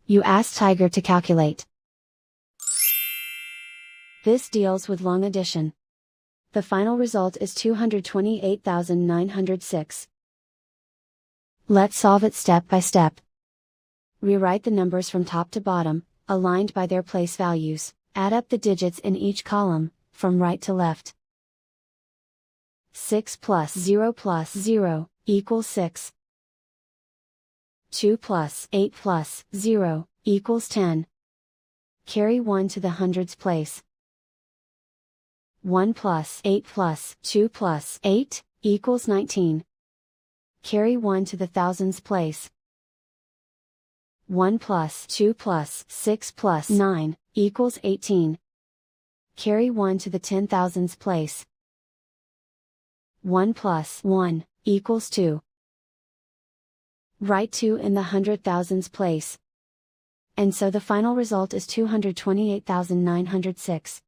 You ask Tiger to calculate. This deals with long addition. The final result is 228,906. Let's solve it step by step. Rewrite the numbers from top to bottom, aligned by their place values. Add up the digits in each column, from right to left. 6 plus 0 equals 6. 2 plus 8 plus 0 equals 10. Carry 1 to the hundreds place. 1 plus 8 plus 2 plus 8 equals 19. Carry 1 to the thousands place. 1 plus 2 plus 6 plus 9 equals 18. Carry 1 to the 10,000s place. 1 plus 1 equals 2. Write 2 in the 100,000s place. And so the final result is 228,906.